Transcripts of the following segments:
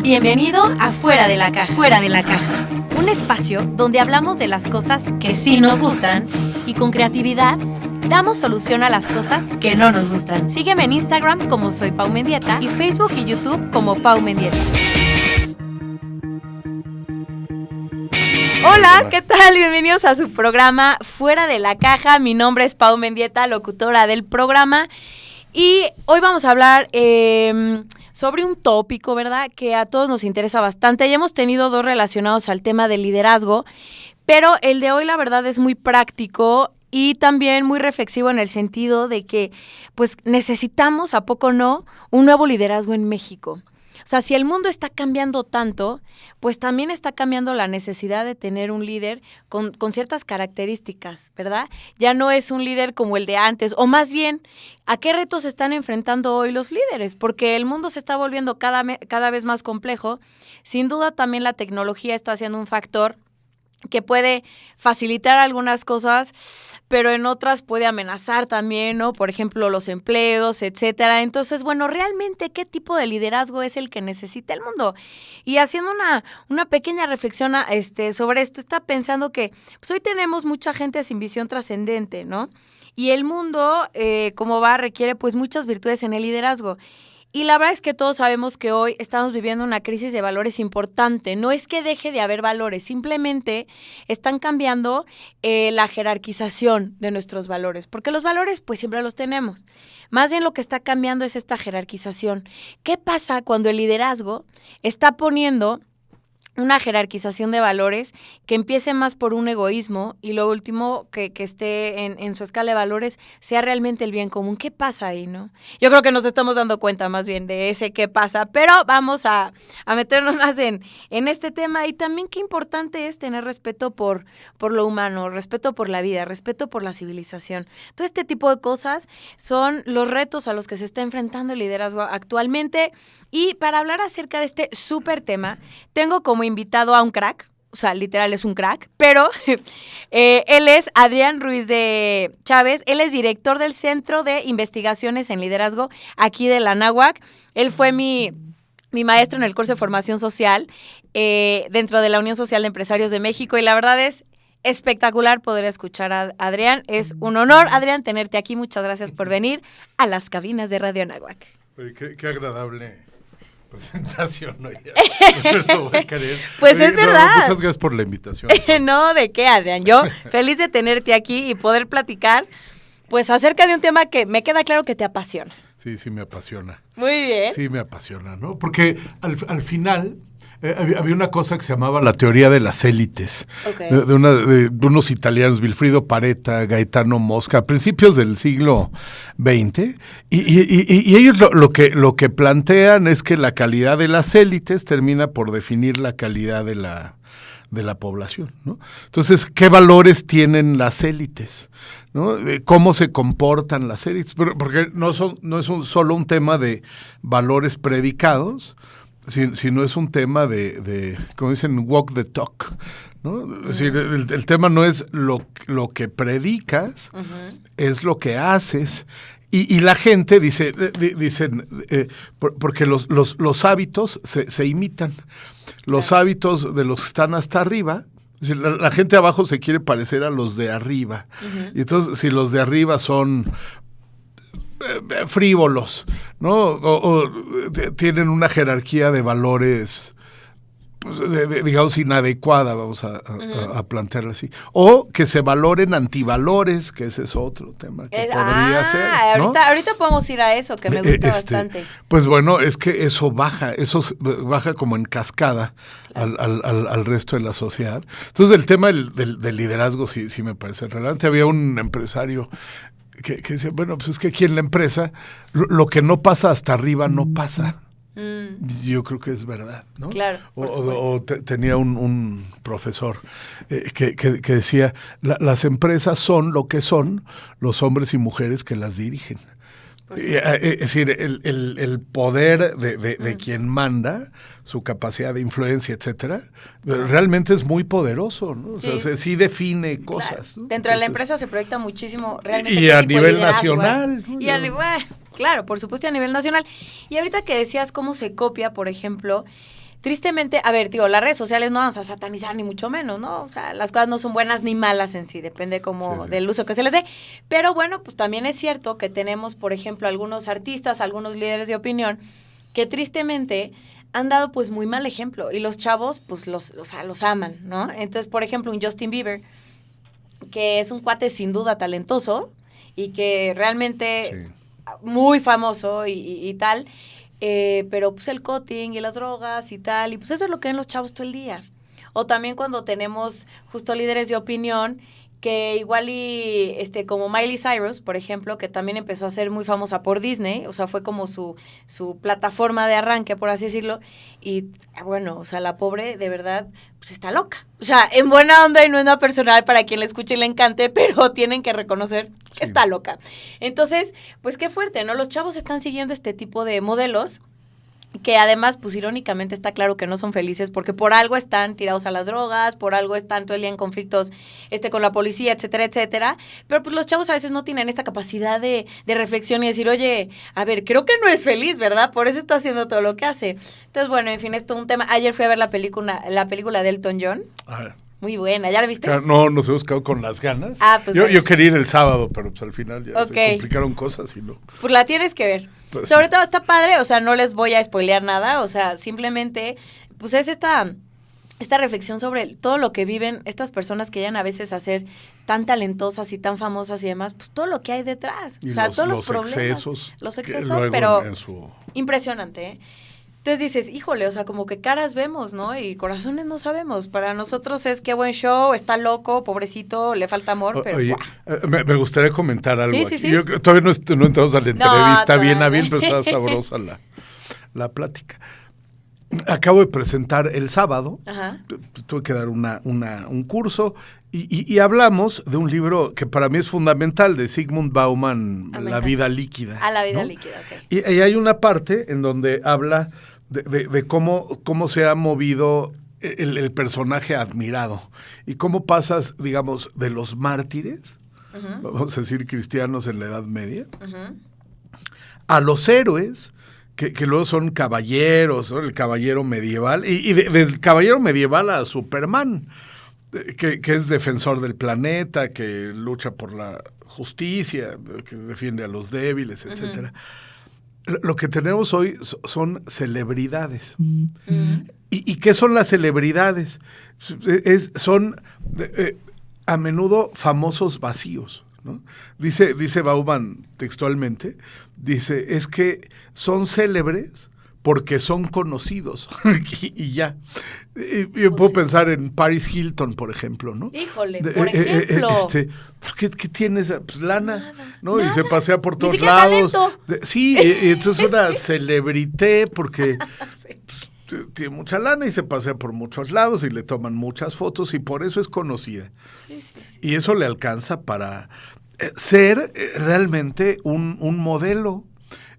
Bienvenido a Fuera de la Caja. Fuera de la Caja. Un espacio donde hablamos de las cosas que sí nos gustan y con creatividad damos solución a las cosas que no nos gustan. Sígueme en Instagram como soy Pau Mendieta y Facebook y YouTube como Pau Mendieta. Hola, ¿qué tal? Bienvenidos a su programa Fuera de la Caja. Mi nombre es Pau Mendieta, locutora del programa. Y hoy vamos a hablar sobre un tópico, ¿verdad?, que a todos nos interesa bastante. Ya hemos tenido dos relacionados al tema del liderazgo, pero el de hoy, la verdad, es muy práctico y también muy reflexivo en el sentido de que, pues, necesitamos, ¿a poco no?, un nuevo liderazgo en México. O sea, si el mundo está cambiando tanto, pues también está cambiando la necesidad de tener un líder con ciertas características, ¿verdad? Ya no es un líder como el de antes, o más bien, ¿a qué retos se están enfrentando hoy los líderes? Porque el mundo se está volviendo cada vez más complejo. Sin duda también la tecnología está siendo un factor que puede facilitar algunas cosas, pero en otras puede amenazar también, ¿no? Por ejemplo, los empleos, etcétera. Entonces, bueno, realmente, ¿qué tipo de liderazgo es el que necesita el mundo? Y haciendo una pequeña reflexión sobre esto, está pensando que pues, hoy tenemos mucha gente sin visión trascendente, ¿no? Y el mundo, como va, requiere pues muchas virtudes en el liderazgo. Y la verdad es que todos sabemos que hoy estamos viviendo una crisis de valores importante. No es que deje de haber valores, simplemente están cambiando la jerarquización de nuestros valores, porque los valores pues siempre los tenemos. Más bien lo que está cambiando es esta jerarquización. ¿Qué pasa cuando el liderazgo está poniendo una jerarquización de valores que empiece más por un egoísmo y lo último que esté en su escala de valores sea realmente el bien común? ¿Qué pasa ahí, no? Yo creo que nos estamos dando cuenta más bien de ese qué pasa, pero vamos a meternos más en este tema. Y también qué importante es tener respeto por lo humano, respeto por la vida, respeto por la civilización. Todo este tipo de cosas son los retos a los que se está enfrentando el liderazgo actualmente. Y para hablar acerca de este súper tema, tengo como invitado a un crack, o sea, literal es un crack, pero él es Adrián Ruiz de Chávez. Él es director del Centro de Investigaciones en Liderazgo aquí de la Anáhuac. Él fue mi maestro en el curso de formación social dentro de la Unión Social de Empresarios de México, y la verdad es espectacular poder escuchar a Adrián. Es un honor, Adrián, tenerte aquí. Muchas gracias por venir a las cabinas de Radio Anáhuac. Qué agradable presentación, ¿no? Lo voy a querer. Pues es verdad. Muchas gracias por la invitación. No, ¿de qué, Adrián? Yo feliz de tenerte aquí y poder platicar pues acerca de un tema que me queda claro que te apasiona. Sí, me apasiona. Muy bien. Sí, me apasiona, ¿no? Porque al final había una cosa que se llamaba la teoría de las élites, okay, de unos italianos, Vilfrido Paretta, Gaetano Mosca, a principios del siglo XX, y ellos lo que plantean es que la calidad de las élites termina por definir la calidad de la población, ¿no? Entonces, ¿qué valores tienen las élites? ¿No? ¿Cómo se comportan las élites? Porque no es solo un tema de valores predicados, sino es un tema de como dicen, walk the talk, ¿no? Es decir, el tema no es lo que predicas, es lo que haces. Y la gente dicen porque los hábitos se imitan. Los hábitos de los que están hasta arriba, es decir, la gente de abajo se quiere parecer a los de arriba. Y entonces, si los de arriba son frívolos, ¿no? O tienen una jerarquía de valores, pues, digamos, inadecuada, vamos a plantearlo así. O que se valoren antivalores, que ese es otro tema que podría ser, ¿no? Ahorita podemos ir a eso, que me gusta bastante. Pues bueno, es que eso baja como en cascada, claro, al resto de la sociedad. Entonces, el tema del liderazgo sí me parece relevante. Había un empresario que decía, bueno, pues es que aquí en la empresa lo que no pasa hasta arriba no pasa. Yo creo que es verdad, ¿no? Claro, tenía un profesor que decía, las empresas son lo que son los hombres y mujeres que las dirigen. Es decir, el poder de quien manda, su capacidad de influencia, etcétera, realmente es muy poderoso, ¿no? Sí. O sea, sí define cosas, claro, ¿no? Dentro de la empresa se proyecta muchísimo realmente. Y a nivel nacional. Y a nivel, claro, por supuesto, a nivel nacional. Y ahorita que decías cómo se copia, por ejemplo, tristemente, a ver, digo, las redes sociales no vamos a satanizar ni mucho menos, ¿no? O sea, las cosas no son buenas ni malas en sí, depende como del uso que se les dé. Pero bueno, pues también es cierto que tenemos, por ejemplo, algunos artistas, algunos líderes de opinión que tristemente han dado pues muy mal ejemplo y los chavos pues los aman, ¿no? Entonces, por ejemplo, un Justin Bieber, que es un cuate sin duda talentoso y que realmente muy famoso y tal, pero pues el cutting y las drogas y tal, y pues eso es lo que ven los chavos todo el día. O también cuando tenemos justo líderes de opinión que igual y como Miley Cyrus, por ejemplo, que también empezó a ser muy famosa por Disney, o sea, fue como su plataforma de arranque, por así decirlo, y bueno, o sea, la pobre de verdad pues está loca. O sea, en buena onda y no es nada personal para quien la escuche y le encante, pero tienen que reconocer que está loca. Entonces, pues qué fuerte, ¿no? Los chavos están siguiendo este tipo de modelos que además, pues irónicamente está claro que no son felices porque por algo están tirados a las drogas, por algo están todo el día en conflictos con la policía, etcétera, etcétera, pero pues los chavos a veces no tienen esta capacidad de reflexión y decir, oye, a ver, creo que no es feliz, ¿verdad? Por eso está haciendo todo lo que hace. Entonces, bueno, en fin, esto es un tema. Ayer fui a ver la película de Elton John. Muy buena, ¿ya la viste? No, nos hemos quedado con las ganas. Pues yo quería ir el sábado, pero pues al final ya se complicaron cosas y no. Pues la tienes que ver. Pues sobre todo está padre, o sea, no les voy a spoilear nada, o sea, simplemente, pues es esta reflexión sobre todo lo que viven estas personas que llegan a veces a ser tan talentosas y tan famosas y demás, pues todo lo que hay detrás, y o sea, todos los problemas. Los excesos, pero impresionante, ¿eh? Entonces dices, híjole, o sea, como que caras vemos, ¿no? Y corazones no sabemos. Para nosotros es qué buen show, está loco, pobrecito, le falta amor, pero oye, me gustaría comentar algo aquí. Sí. Yo todavía no entramos a la entrevista bien, pero está sabrosa la plática. Acabo de presentar el sábado, tuve que dar un curso y hablamos de un libro que para mí es fundamental, de Zygmunt Bauman, La vida líquida. La vida líquida, ok. Y hay una parte en donde habla de cómo se ha movido el personaje admirado y cómo pasas, digamos, de los mártires, vamos a decir cristianos en la Edad Media, a los héroes, que luego son caballeros, ¿no? El caballero medieval, y del caballero medieval a Superman, que es defensor del planeta, que lucha por la justicia, que defiende a los débiles, etcétera. Lo que tenemos hoy son celebridades. ¿Y qué son las celebridades? Son a menudo famosos vacíos, ¿no? Dice Bauman textualmente, dice, es que son célebres porque son conocidos y ya. Yo puedo pensar en Paris Hilton, por ejemplo, ¿no? Híjole, por ejemplo. ¿Qué tienes? Pues lana, nada, ¿no? Nada. Y se pasea por todos Ni lados. Talento. Sí, entonces una celebrité porque Sí. tiene mucha lana y se pasea por muchos lados y le toman muchas fotos y por eso es conocida. Sí. Y eso le alcanza para ser realmente un modelo.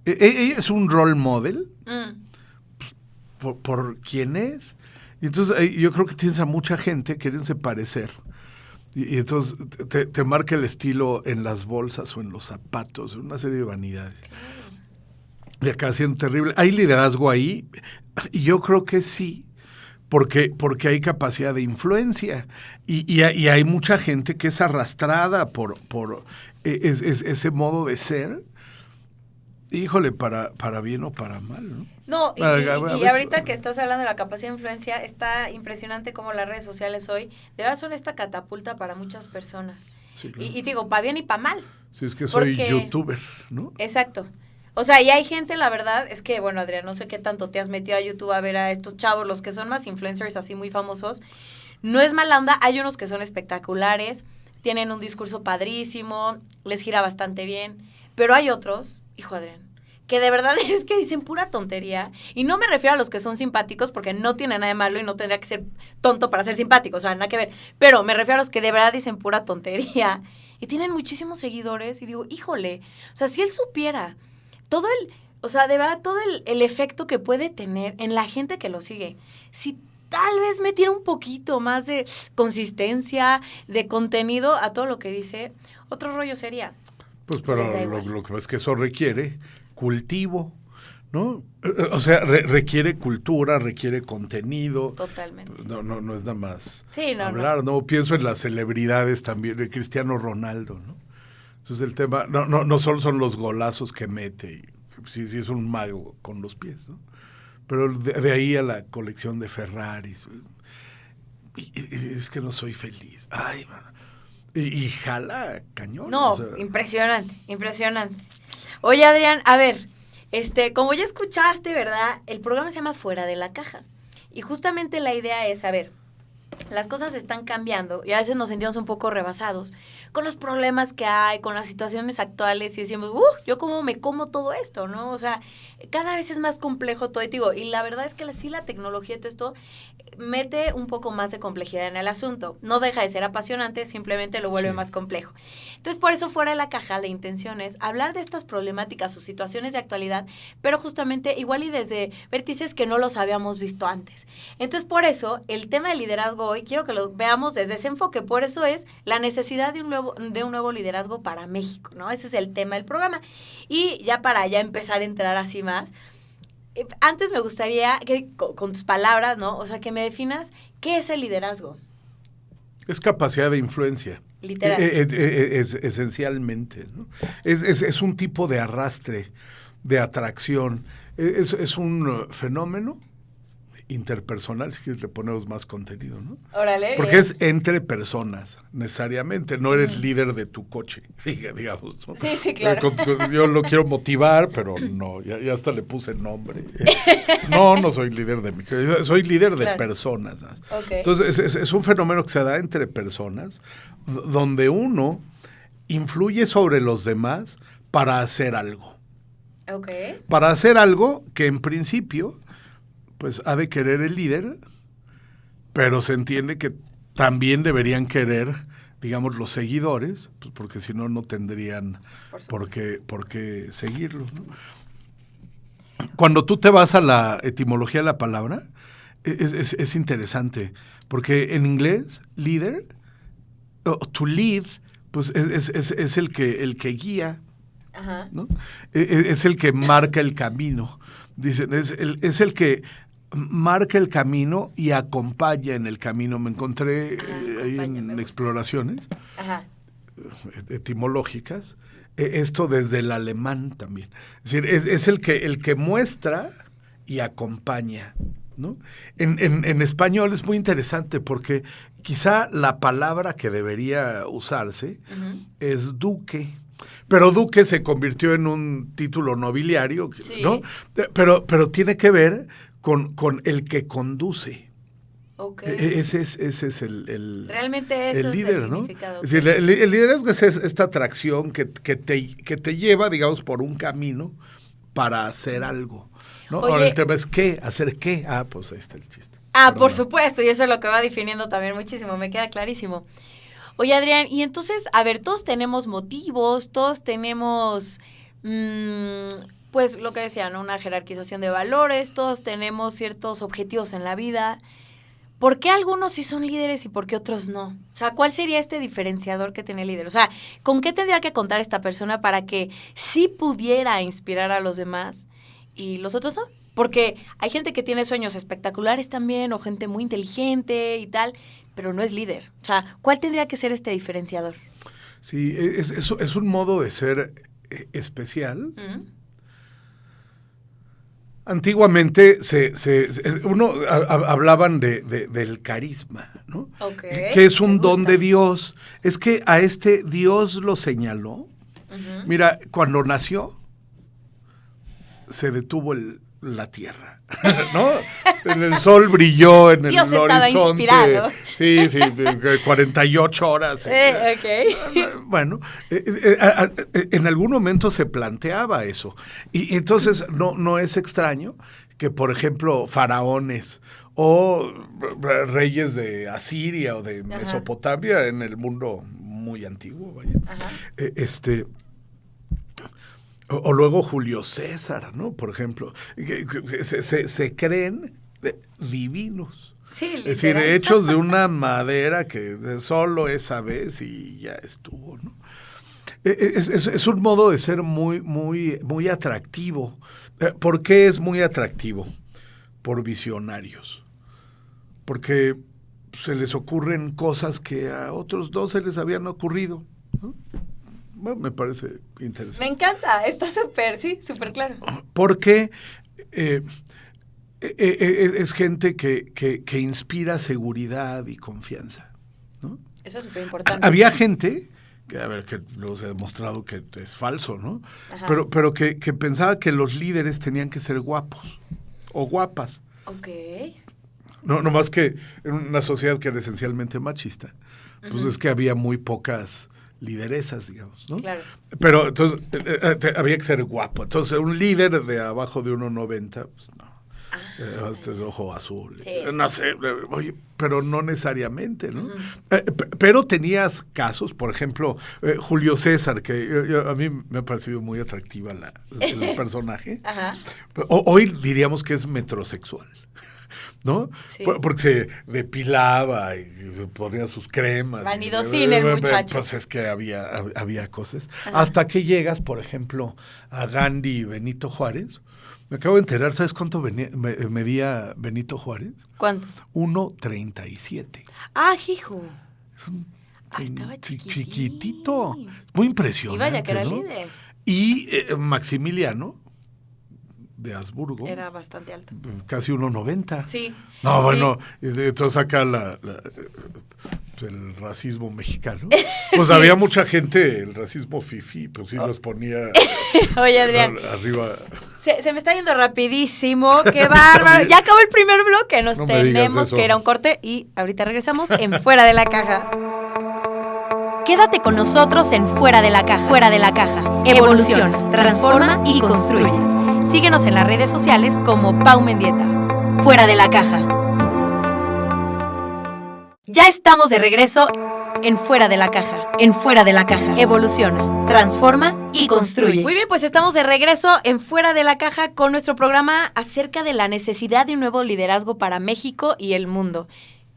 Ella es un role model por quién es. Y entonces yo creo que tienes a mucha gente queriéndose parecer. Y entonces te marca el estilo en las bolsas o en los zapatos, una serie de vanidades. Claro. Y acá siendo terrible. ¿Hay liderazgo ahí? Y yo creo que sí, porque hay capacidad de influencia. Y hay mucha gente que es arrastrada por ese modo de ser. Híjole, para bien o para mal, ¿no? No, y ahorita que estás hablando de la capacidad de influencia, está impresionante cómo las redes sociales hoy, de verdad son esta catapulta para muchas personas. Sí, claro. Y digo, para bien y para mal. Sí, es que soy youtuber, ¿no? Exacto. O sea, y hay gente, la verdad, es que, bueno, Adrián, no sé qué tanto te has metido a YouTube a ver a estos chavos, los que son más influencers así muy famosos. No es mala onda, hay unos que son espectaculares, tienen un discurso padrísimo, les gira bastante bien, pero hay otros, hijo Adrián, que de verdad es que dicen pura tontería, y no me refiero a los que son simpáticos, porque no tiene nada de malo y no tendría que ser tonto para ser simpático, o sea, nada que ver, pero me refiero a los que de verdad dicen pura tontería, y tienen muchísimos seguidores, y digo, híjole, o sea, si él supiera todo de verdad, todo el efecto que puede tener en la gente que lo sigue, si tal vez metiera un poquito más de consistencia, de contenido a todo lo que dice, otro rollo sería. Pues pero lo que pasa es que eso requiere cultivo, ¿no? O sea, requiere cultura, requiere contenido. Totalmente. No es nada más Sí, hablar, ¿no? Pienso en las celebridades también, de Cristiano Ronaldo, ¿no? Entonces el tema, no solo son los golazos que mete, sí es un mago con los pies, ¿no? Pero de ahí a la colección de Ferraris. Y es que no soy feliz. Ay, man. Y jala cañón. No, o sea, impresionante, impresionante. Oye, Adrián, a ver, como ya escuchaste, ¿verdad? El programa se llama Fuera de la Caja. Y justamente la idea es, a ver, las cosas están cambiando y a veces nos sentimos un poco rebasados con los problemas que hay, con las situaciones actuales y decimos, ¿yo cómo me como todo esto, no? O sea, cada vez es más complejo todo, y digo, y la verdad es que sí la tecnología y todo esto mete un poco más de complejidad en el asunto. No deja de ser apasionante, simplemente lo vuelve más complejo. Entonces, por eso Fuera de la Caja, la intención es hablar de estas problemáticas o situaciones de actualidad, pero justamente igual y desde vértices que no los habíamos visto antes. Entonces, por eso, el tema del liderazgo hoy, quiero que lo veamos desde ese enfoque. Por eso es la necesidad de un nuevo liderazgo para México, ¿no? Ese es el tema del programa. Y ya para empezar a entrar así más, antes me gustaría que con tus palabras, ¿no? O sea, que me definas qué es el liderazgo. Es capacidad de influencia. Literal. Esencialmente, ¿no? Es un tipo de arrastre, de atracción. Es un fenómeno interpersonal, si quieres le ponemos más contenido, ¿no? Órale. Porque es entre personas, necesariamente. No eres líder de tu coche, digamos, ¿no? Sí, claro. Yo lo quiero motivar, pero no, ya hasta le puse nombre. No soy líder de mi coche, soy líder de personas. Okay. Entonces, es un fenómeno que se da entre personas, donde uno influye sobre los demás para hacer algo. Okay. Para hacer algo que en principio pues ha de querer el líder, pero se entiende que también deberían querer, digamos, los seguidores, pues porque si no, no tendrían por qué seguirlo, ¿no? Cuando tú te vas a la etimología de la palabra, es interesante, porque en inglés, leader, to lead, pues es el que guía, ¿no? Es el que marca el camino. Dicen, es el que marca el camino y acompaña en el camino. Me encontré ahí en exploraciones etimológicas, esto desde el alemán también. Es decir, es el que muestra y acompaña, ¿no? En español es muy interesante porque quizá la palabra que debería usarse es duque. Pero duque se convirtió en un título nobiliario, ¿no? Pero tiene que ver con el que conduce. Okay. Ese es el realmente eso el líder, es el ¿no? significado. Es decir, el liderazgo es esta atracción que te lleva, digamos, por un camino para hacer algo, ¿no? Oye, ahora el tema es ¿qué? ¿Hacer qué? Pues ahí está el chiste. Por supuesto, y eso es lo que va definiendo también muchísimo, me queda clarísimo. Oye, Adrián, y entonces, a ver, todos tenemos motivos, todos tenemos, pues lo que decía, ¿no? Una jerarquización de valores, todos tenemos ciertos objetivos en la vida. ¿Por qué algunos sí son líderes y por qué otros no? O sea, ¿cuál sería este diferenciador que tiene el líder? O sea, ¿con qué tendría que contar esta persona para que sí pudiera inspirar a los demás y los otros no? Porque hay gente que tiene sueños espectaculares también, o gente muy inteligente y tal, pero no es líder. O sea, ¿cuál tendría que ser este diferenciador? Sí, es un modo de ser especial. Antiguamente hablaban del carisma, ¿no? Okay, que es un don de Dios. Es que a este Dios lo señaló. Mira, cuando nació, se detuvo la tierra, ¿no? El sol brilló en Dios el horizonte. Inspirado. Sí, 48 horas. Okay. Bueno, en algún momento se planteaba eso. Y entonces no es extraño que, por ejemplo, faraones o reyes de Asiria o de Mesopotamia, en el mundo muy antiguo, vaya, o luego Julio César, ¿no? Por ejemplo, se creen divinos. Sí, es decir, hechos de una madera que solo esa vez y ya estuvo, ¿no? Es un modo de ser muy, muy, muy atractivo. ¿Por qué es muy atractivo? Por visionarios. Porque se les ocurren cosas que a otros no se les habían ocurrido, ¿no? Bueno, me parece interesante. Me encanta, está súper claro. Porque es gente que inspira seguridad y confianza, ¿no? Eso es súper importante. Había gente que luego se ha demostrado que es falso, ¿no? Pero que pensaba que los líderes tenían que ser guapos o guapas. Ok. No más que en una sociedad que era esencialmente machista, pues es que había muy pocas lideresas, digamos, ¿no? Claro. Pero entonces había que ser guapo. Entonces un líder de abajo de 1.90, pues no. Este es ojo azul. Sí, no sé, oye, pero no necesariamente, ¿no? Pero tenías casos, por ejemplo, Julio César, que a mí me ha parecido muy atractiva el personaje. Ajá. Hoy diríamos que es metrosexual, ¿no? Sí. Porque se depilaba y se ponía sus cremas. Vanidosín el muchacho. Pues es que había cosas. Ajá. Hasta que llegas, por ejemplo, a Gandhi y Benito Juárez. Me acabo de enterar, ¿sabes cuánto medía Benito Juárez? ¿Cuánto? 1.37. Ah, hijo. Es un estaba chiquitito. Muy impresionante. Y vaya que era ¿no? líder. Y Maximiliano de Habsburgo. Era bastante alto. Casi 1.90. Sí. No, sí. bueno, entonces acá el racismo mexicano. Pues sí. Había mucha gente, el racismo fifí, pues sí los ponía Oye, Adrián, arriba. Se me está yendo rapidísimo, qué bárbaro. Ya acabó el primer bloque, nos tenemos que ir a un corte y ahorita regresamos en Fuera de la Caja. Quédate con nosotros en Fuera de la Caja. Fuera de la Caja. Evoluciona, transforma y construye. Síguenos en las redes sociales como Pau Mendieta. Fuera de la Caja. Ya estamos de regreso en Fuera de la Caja. En Fuera de la Caja. Evoluciona, transforma y construye. Muy bien, pues estamos de regreso en Fuera de la Caja con nuestro programa acerca de la necesidad de un nuevo liderazgo para México y el mundo.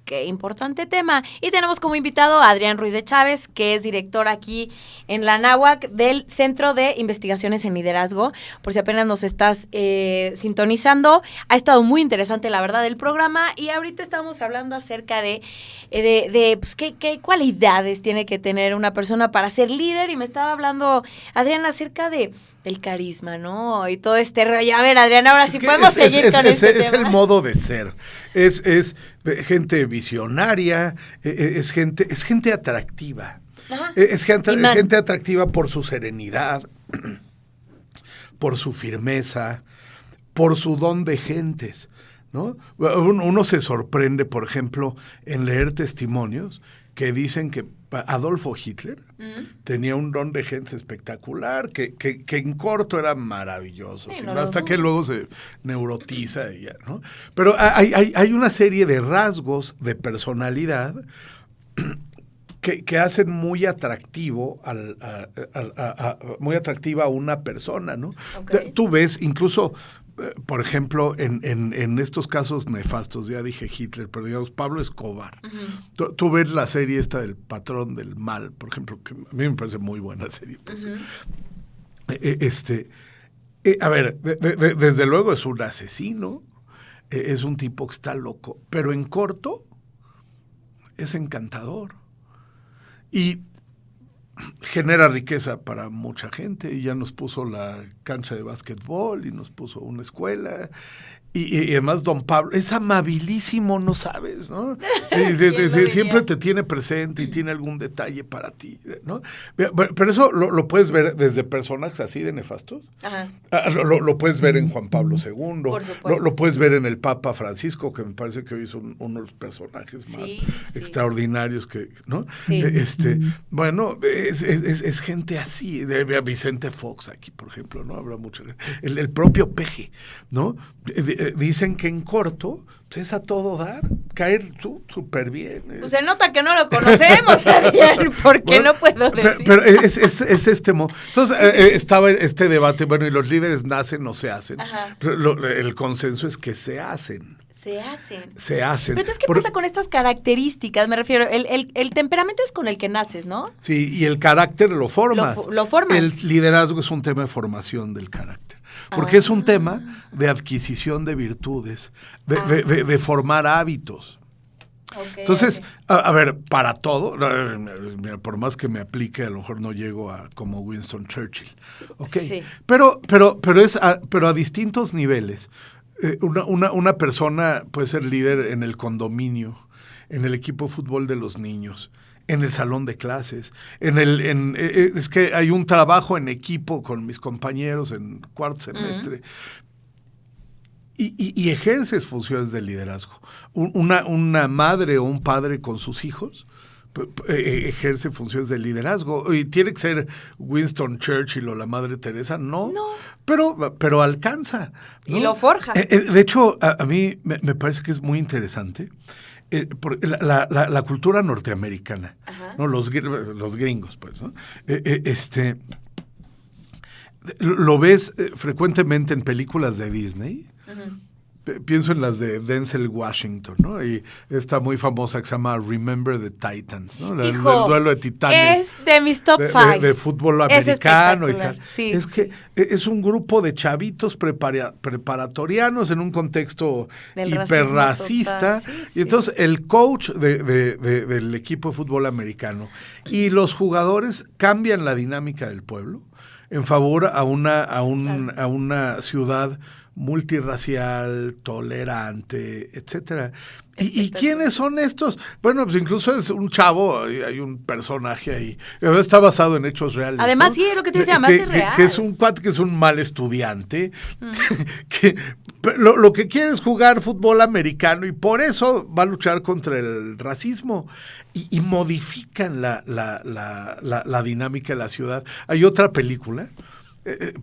Qué importante tema. Y tenemos como invitado a Adrián Ruiz de Chávez, que es director aquí en la Anáhuac del Centro de Investigaciones en Liderazgo. Por si apenas nos estás sintonizando, ha estado muy interesante, la verdad, el programa. Y ahorita estamos hablando acerca de pues, qué cualidades tiene que tener una persona para ser líder. Y me estaba hablando, Adrián, acerca del carisma, ¿no? Y todo este rollo. A ver, Adrián, ahora sí podemos seguir con este tema. Es el modo de ser. Es gente visionaria, es gente atractiva. Ajá. Es gente atractiva por su serenidad, por su firmeza, por su don de gentes, ¿no? Uno se sorprende, por ejemplo, en leer testimonios que dicen que Adolfo Hitler tenía un don de gentes espectacular, que en corto era maravilloso, sí, hasta que luego se neurotiza y ya, ¿no? Pero hay una serie de rasgos de personalidad que hacen muy atractivo muy atractiva a una persona, ¿no? Okay. Tú ves, incluso, por ejemplo, en estos casos nefastos, ya dije Hitler, pero digamos Pablo Escobar. Uh-huh. Tú ves la serie esta del Patrón del Mal, por ejemplo, que a mí me parece muy buena serie. Uh-huh. A ver, desde luego es un asesino, es un tipo que está loco, pero en corto es encantador. Y genera riqueza para mucha gente, y ya nos puso la cancha de básquetbol y nos puso una escuela, y además don Pablo es amabilísimo, no sabes, ¿no? Siempre te tiene presente y tiene algún detalle para ti, ¿no? Pero eso lo puedes ver desde personajes así de nefastos. Ajá. Lo puedes ver en Juan Pablo II, lo puedes ver en el Papa Francisco, que me parece que hoy es uno de los personajes más extraordinarios que, ¿no? Sí. Bueno, es gente así, Vicente Fox aquí, por ejemplo, ¿no? Habrá mucho. El propio Peje, ¿no? Dicen que en corto es a todo dar, caer tú súper bien. Pues se nota que no lo conocemos, Adrián, porque bueno, no puedo decir. Pero es entonces estaba este debate, bueno, y los líderes nacen o se hacen. El consenso es que se hacen. Se hacen. Pero entonces, ¿qué pasa con estas características? Me refiero, el temperamento es con el que naces, ¿no? Sí, y el carácter lo formas. Lo formas. El liderazgo es un tema de formación del carácter. porque es un tema de adquisición de virtudes, de formar hábitos. Okay, Entonces, a ver, para todo, mira, por más que me aplique, a lo mejor no llego a como Winston Churchill, Sí. pero a distintos niveles. Una persona puede ser líder en el condominio, en el equipo de fútbol de los niños, en el salón de clases, es que hay un trabajo en equipo con mis compañeros en cuarto semestre. Y ejerces funciones de liderazgo. Una madre o un padre con sus hijos ejerce funciones de liderazgo. ¿Y tiene que ser Winston Churchill o la Madre Teresa? No. Pero alcanza, ¿no? Y lo forja. De hecho, a mí me parece que es muy interesante la cultura norteamericana, ¿no? Los gringos, pues, ¿no? Lo ves frecuentemente en películas de Disney. Pienso en las de Denzel Washington, ¿no? Y esta muy famosa que se llama Remember the Titans, ¿no? El duelo de titanes. Es de mis top 5. De fútbol americano y tal. Sí, es que es un grupo de chavitos preparatorianos en un contexto hiperracista. Sí. Y entonces el coach del equipo de fútbol americano y los jugadores cambian la dinámica del pueblo en favor a una ciudad multirracial, tolerante, etcétera. ¿Y quiénes son estos? Bueno, pues incluso es un chavo, hay un personaje ahí, está basado en hechos reales. Además, ¿no? sí, lo que te decía, además es real. Que es un cuate que es un mal estudiante, que lo que quiere es jugar fútbol americano y por eso va a luchar contra el racismo y modifican la dinámica de la ciudad. Hay otra película.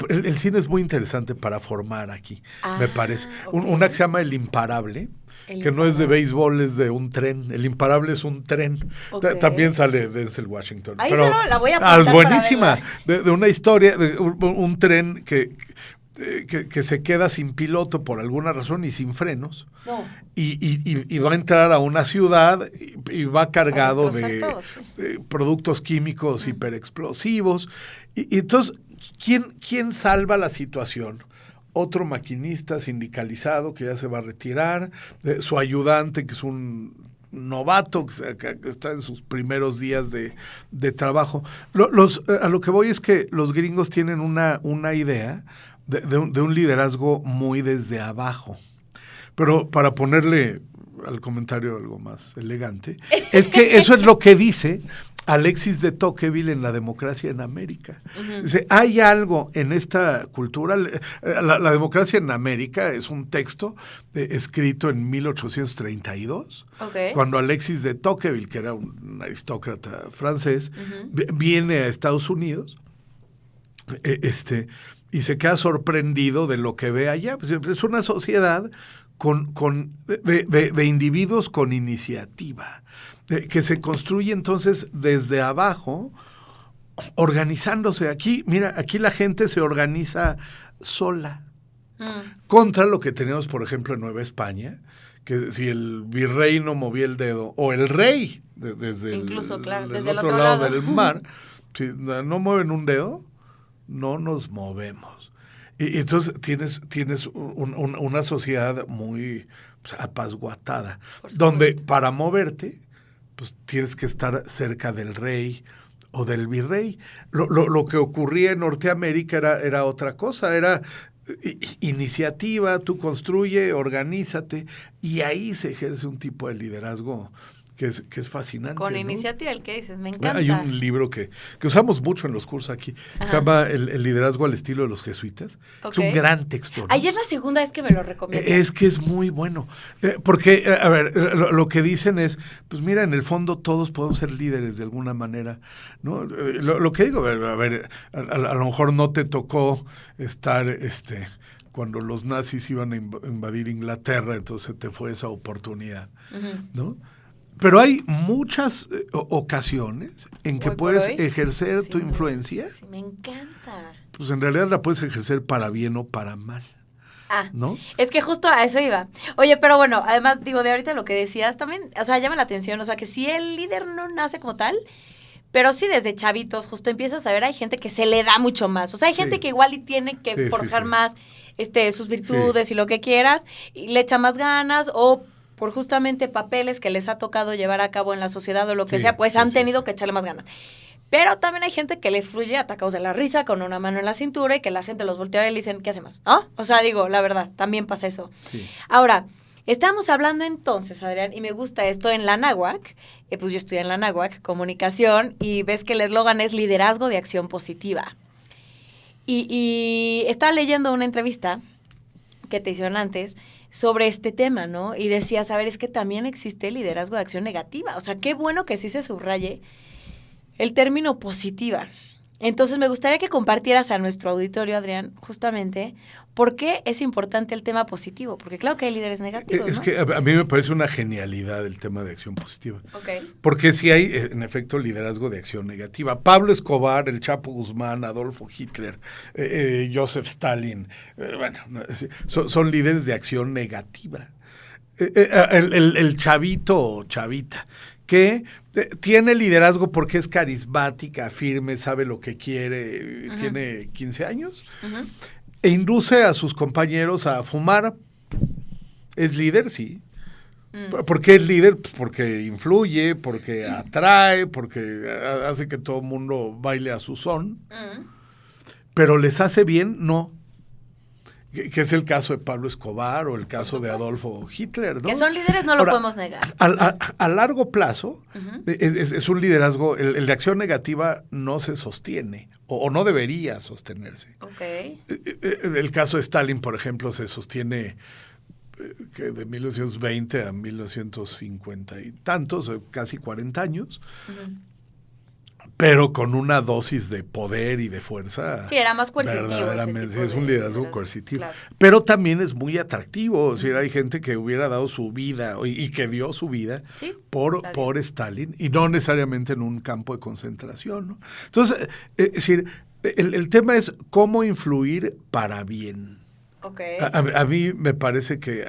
El cine es muy interesante para formar aquí, me parece. Okay. Una que se llama El Imparable, que no es de béisbol, es de un tren. El Imparable es un tren. Okay. También sale Denzel Washington. Ahí pero la voy a apuntar buenísima, de una historia, de un tren que se queda sin piloto por alguna razón y sin frenos. No. Y va a entrar a una ciudad y va cargado de productos químicos hiperexplosivos. Y entonces, ¿quién salva la situación? Otro maquinista sindicalizado que ya se va a retirar, su ayudante que es un novato que está en sus primeros días de trabajo. A lo que voy es que los gringos tienen una idea de un liderazgo muy desde abajo. Pero para ponerle al comentario algo más elegante, es que eso es lo que dice Alexis de Tocqueville en La democracia en América. Dice, hay algo en esta cultura, la democracia en América es un texto escrito en 1832, cuando Alexis de Tocqueville, que era un aristócrata francés, viene a Estados Unidos, y se queda sorprendido de lo que ve allá. Pues es una sociedad de individuos con iniciativa, que se construye entonces desde abajo, organizándose. Aquí la gente se organiza sola, contra lo que tenemos, por ejemplo, en Nueva España, que si el virrey no movía el dedo, o el rey, desde el otro lado del mar, si no mueven un dedo, no nos movemos. Y entonces tienes una sociedad muy apazguatada, donde para moverte, pues tienes que estar cerca del rey o del virrey. Lo que ocurría en Norteamérica era otra cosa, era iniciativa, tú construye, organízate, y ahí se ejerce un tipo de liderazgo que es fascinante. Con ¿no? iniciativa, el que dices, me encanta. Hay un libro que usamos mucho en los cursos aquí, se llama el liderazgo al estilo de los jesuitas. Es un gran texto, ¿no? Ayer es la segunda vez que me lo recomiendas. Es que es muy bueno, porque, a ver, lo que dicen es, pues mira, en el fondo todos podemos ser líderes de alguna manera, ¿no? Lo que digo, a ver, a lo mejor no te tocó estar, cuando los nazis iban a invadir Inglaterra, entonces te fue esa oportunidad, ¿no? Pero hay muchas ocasiones en que puedes ejercer tu influencia. Sí, me encanta. Pues en realidad la puedes ejercer para bien o para mal. ¿No? Es que justo a eso iba. Oye, pero bueno, además, digo, de ahorita lo que decías también, o sea, llama la atención, o sea, que si el líder no nace como tal, Pero sí, desde chavitos, justo empiezas a ver, hay gente que se le da mucho más. O sea, hay gente que igual y tiene que forjar más sus virtudes y lo que quieras, y le echa más ganas, o por justamente papeles que les ha tocado llevar a cabo en la sociedad o lo que sea, pues han tenido que echarle más ganas. Pero también hay gente que le fluye atacados de la risa con una mano en la cintura y que la gente los voltea y le dicen, ¿qué hacemos? ¿No? O sea, digo, la verdad, también pasa eso. Sí. Ahora, estamos hablando entonces, Adrián, y me gusta esto en la Náhuac, pues yo estudié en la Náhuac, comunicación, y ves que el eslogan es liderazgo de acción positiva. Y estaba leyendo una entrevista que te hicieron antes sobre este tema, ¿no? Y decías, a ver, es que también existe liderazgo de acción negativa. O sea, qué bueno que sí se subraye el término positiva. Entonces, me gustaría que compartieras a nuestro auditorio, Adrián, justamente, ¿por qué es importante el tema positivo? Porque claro que hay líderes negativos, Es ¿no? que a mí me parece una genialidad el tema de acción positiva. Okay. Porque sí hay, en efecto, liderazgo de acción negativa. Pablo Escobar, el Chapo Guzmán, Adolfo Hitler, Joseph Stalin, son líderes de acción negativa. El chavito o chavita que tiene liderazgo porque es carismática, firme, sabe lo que quiere, tiene 15 años, e induce a sus compañeros a fumar. Es líder, sí. ¿Por qué es líder? Pues porque influye, porque atrae, porque hace que todo el mundo baile a su son. Pero ¿les hace bien? No. Que es el caso de Pablo Escobar o el caso de Adolfo Hitler, ¿no? Que son líderes, no lo podemos negar. A largo plazo, es un liderazgo, el de acción negativa no se sostiene o no debería sostenerse. Okay. El caso de Stalin, por ejemplo, se sostiene que de 1920 a 1950 y tantos, casi 40 años. Pero con una dosis de poder y de fuerza. Sí, era más coercitivo. Verdaderamente, es un liderazgo coercitivo. Claro. Pero también es muy atractivo. O sea, hay gente que hubiera dado su vida y que dio su vida por Stalin y no necesariamente en un campo de concentración, ¿no? Entonces, es decir, el tema es cómo influir para bien. Okay. A mí me parece que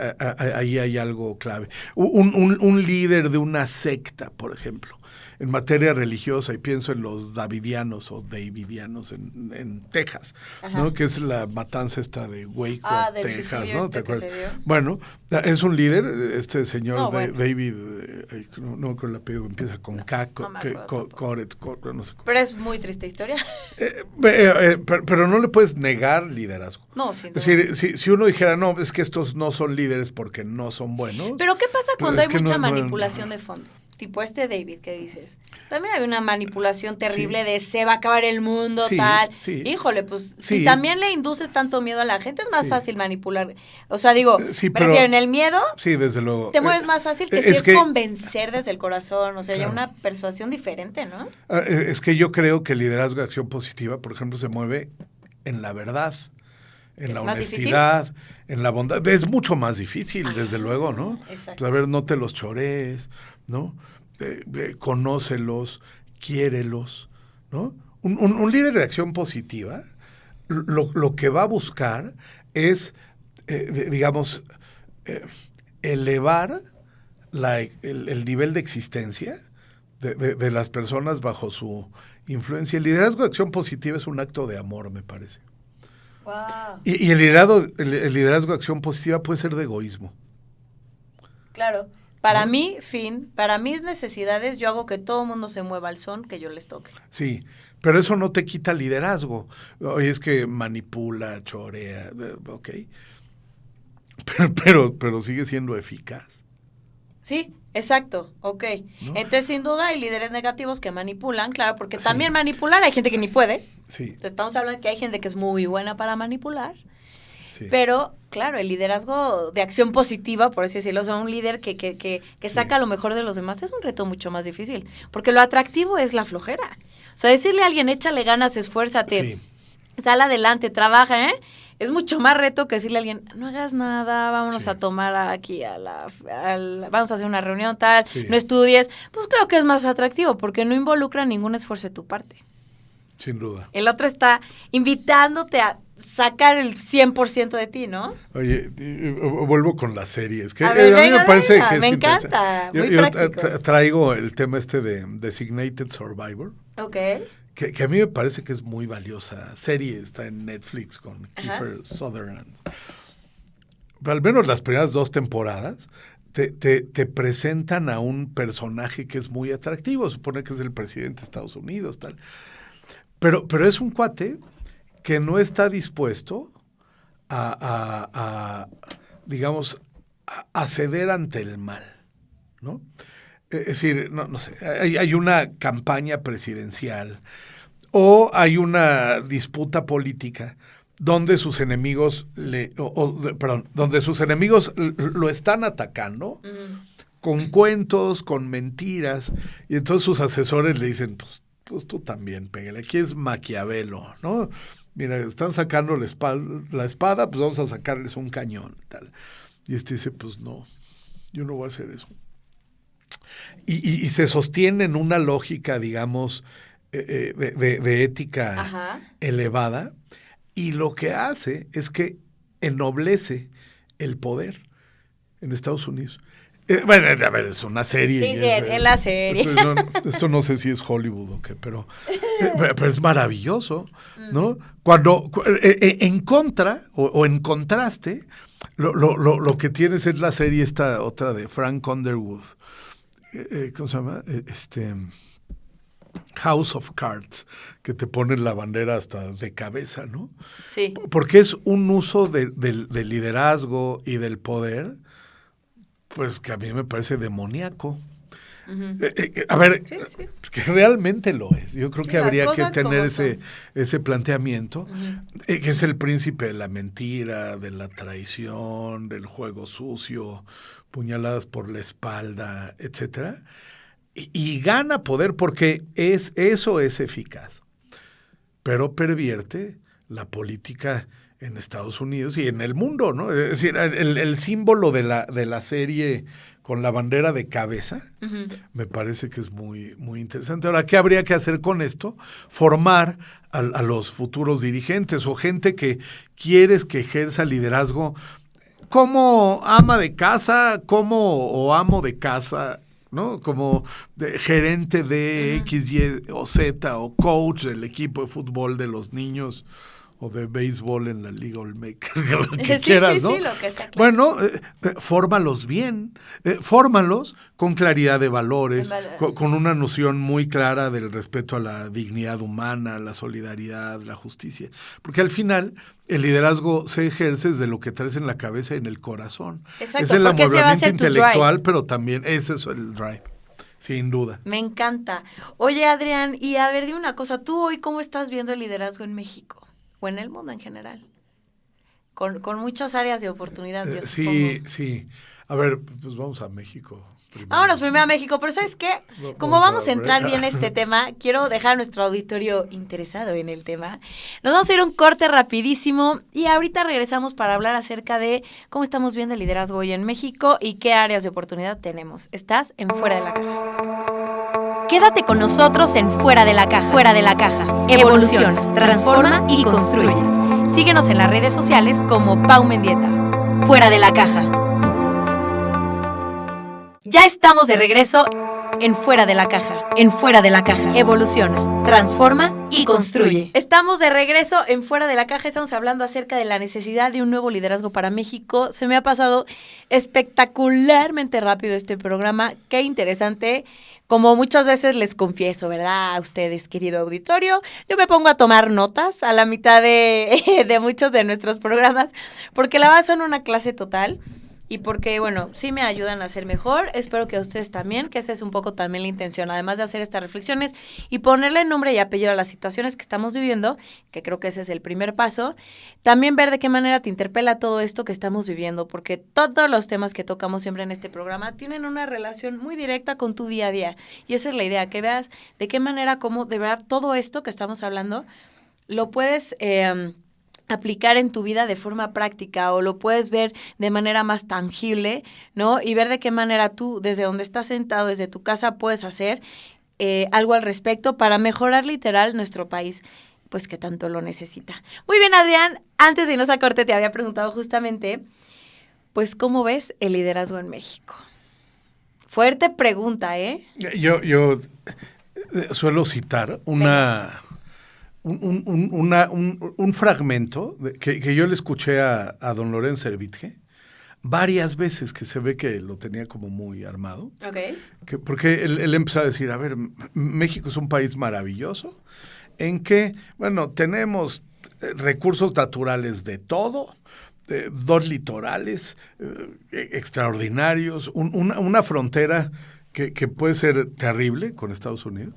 ahí hay algo clave. Un líder de una secta, por ejemplo, en materia religiosa, y pienso en los davidianos o davidianos en Texas, ¿no? Que es la matanza esta de Waco, Texas, ¿no? ¿Te acuerdas? Bueno, es un líder, este señor David, no creo el apellido, empieza con K, Coret, no sé. Pero es muy triste historia. Pero no le puedes negar liderazgo. No, sin duda. Es decir, si uno dijera, no, es que estos no son líderes porque no son buenos. Pero ¿qué pasa cuando hay mucha manipulación de fondo? Tipo David que dices. También hay una manipulación terrible de se va a acabar el mundo, tal. Sí. Híjole, pues si también le induces tanto miedo a la gente, es más fácil manipular. O sea, digo, pero en el miedo, desde luego, te mueves más fácil que si es convencer desde el corazón. O sea, ya una persuasión diferente, ¿no? Es que yo creo que el liderazgo de acción positiva, por ejemplo, se mueve en la verdad, en la honestidad, en la bondad. Es mucho más difícil, desde luego, ¿no? Exacto. A ver, no te los chorees, ¿no? Conócelos, quiérelos, ¿no? Un líder de acción positiva lo que va a buscar es, digamos, elevar el nivel de existencia de las personas bajo su influencia. El liderazgo de acción positiva es un acto de amor, me parece. Wow. Y el liderazgo de acción positiva puede ser de egoísmo. Claro. Para mí, para mis necesidades, yo hago que todo el mundo se mueva al son que yo les toque. Sí, pero eso no te quita liderazgo. Oye, es que manipula, chorea, ok. Pero sigue siendo eficaz. Sí, exacto, ok. ¿No? Entonces, sin duda, hay líderes negativos que manipulan, claro, porque también manipular hay gente que ni puede. Sí. Estamos hablando de que hay gente que es muy buena para manipular. Sí. Pero, claro, el liderazgo de acción positiva, por así decirlo, o sea, un líder que saca lo mejor de los demás es un reto mucho más difícil, porque lo atractivo es la flojera. O sea, decirle a alguien, échale ganas, esfuérzate, sal adelante, trabaja, es mucho más reto que decirle a alguien, no hagas nada, vámonos a tomar aquí vamos a hacer una reunión tal, no estudies. Pues creo que es más atractivo, porque no involucra ningún esfuerzo de tu parte. Sin duda. El otro está invitándote a sacar el 100% de ti, ¿no? Oye, vuelvo con las series. Que, a ver, a mí me parece que es me encanta. Muy práctico. Traigo el tema de Designated Survivor. Ok. Que a mí me parece que es muy valiosa. Serie está en Netflix con Kiefer Sutherland. Pero al menos las primeras 2 temporadas te presentan a un personaje que es muy atractivo. Supone que es el presidente de Estados Unidos, tal. Pero es un cuate que no está dispuesto digamos, a ceder ante el mal, ¿no? Es decir, no sé, hay una campaña presidencial o hay una disputa política donde sus enemigos donde sus enemigos lo están atacando con cuentos, con mentiras, y entonces sus asesores le dicen, pues tú también, pégale, aquí es Maquiavelo, ¿no? Mira, están sacando la espada, pues vamos a sacarles un cañón, tal. Y dice, pues no, yo no voy a hacer eso. Y se sostiene en una lógica, digamos, de ética elevada, y lo que hace es que ennoblece el poder en Estados Unidos. Bueno, a ver, es una serie. Sí, es la serie. Esto no sé si es Hollywood o qué, pero es maravilloso, ¿no? Cuando en contra o en contraste, lo que tienes es la serie esta otra de Frank Underwood. ¿Cómo se llama? House of Cards, que te ponen la bandera hasta de cabeza, ¿no? Sí. Porque es un uso del liderazgo y del poder, pues que a mí me parece demoníaco. A ver, sí. Que realmente lo es. Yo creo que habría que tener ese planteamiento, que es el príncipe de la mentira, de la traición, del juego sucio, puñaladas por la espalda, etcétera. Y gana poder porque eso es eficaz, pero pervierte la política en Estados Unidos y en el mundo, ¿no? Es decir, el símbolo de la serie con la bandera de cabeza, me parece que es muy, muy interesante. Ahora, ¿qué habría que hacer con esto? Formar a los futuros dirigentes o gente que quieres que ejerza liderazgo como ama de casa, o amo de casa, ¿no? Como gerente de X, Y o Z o coach del equipo de fútbol de los niños o de béisbol en la Liga Olmeca, lo que quieras, ¿no? Sí, lo que sea, claro. Bueno, fórmalos bien, fórmalos con claridad de valores, con una noción muy clara del respeto a la dignidad humana, la solidaridad, la justicia. Porque al final el liderazgo se ejerce desde lo que traes en la cabeza y en el corazón. Exacto, es el amueblamiento intelectual, drive. pero también ese es el drive. Sin duda. Me encanta. Oye, Adrián, y a ver, dime una cosa, ¿tú hoy cómo estás viendo el liderazgo en México? O en el mundo en general. Con muchas áreas de oportunidad, yo supongo. Sí. A ver, pues vamos a México. Vámonos primero a México, pero ¿sabes qué? Como vamos a entrar bien en este tema, quiero dejar a nuestro auditorio interesado en el tema. Nos vamos a ir a un corte rapidísimo y ahorita regresamos para hablar acerca de cómo estamos viendo el liderazgo hoy en México y qué áreas de oportunidad tenemos. Estás en Fuera de la Caja. Quédate con nosotros en Fuera de la Caja. Fuera de la Caja. Evoluciona, transforma y construye. Síguenos en las redes sociales como Pau Mendieta. Fuera de la Caja. Ya estamos de regreso en Fuera de la Caja. En Fuera de la Caja. Evoluciona, transforma y construye. Estamos de regreso en Fuera de la Caja. Estamos hablando acerca de la necesidad de un nuevo liderazgo para México. Se me ha pasado espectacularmente rápido este programa. Qué interesante. Como muchas veces les confieso, ¿verdad? A ustedes, querido auditorio, yo me pongo a tomar notas a la mitad de muchos de nuestros programas, porque la verdad son una clase total. Y porque, bueno, sí me ayudan a ser mejor. Espero que a ustedes también, que esa es un poco también la intención, además de hacer estas reflexiones y ponerle nombre y apellido a las situaciones que estamos viviendo, que creo que ese es el primer paso, también ver de qué manera te interpela todo esto que estamos viviendo, porque todos los temas que tocamos siempre en este programa tienen una relación muy directa con tu día a día. Y esa es la idea, que veas de qué manera, cómo de verdad todo esto que estamos hablando lo puedes aplicar en tu vida de forma práctica o lo puedes ver de manera más tangible, ¿no? Y ver de qué manera tú, desde donde estás sentado, desde tu casa, puedes hacer algo al respecto para mejorar literal nuestro país. pues que tanto lo necesita. Muy bien, Adrián, antes de irnos a corte te había preguntado justamente, pues, ¿cómo ves el liderazgo en México? Fuerte pregunta, ¿eh? Yo suelo citar un fragmento que yo le escuché a don Lorenzo Servitje varias veces, que se ve que lo tenía como muy armado. Ok. Porque él empezó a decir, a ver, México es un país maravilloso en que, bueno, tenemos recursos naturales de todo, 2 litorales extraordinarios, una frontera que puede ser terrible con Estados Unidos,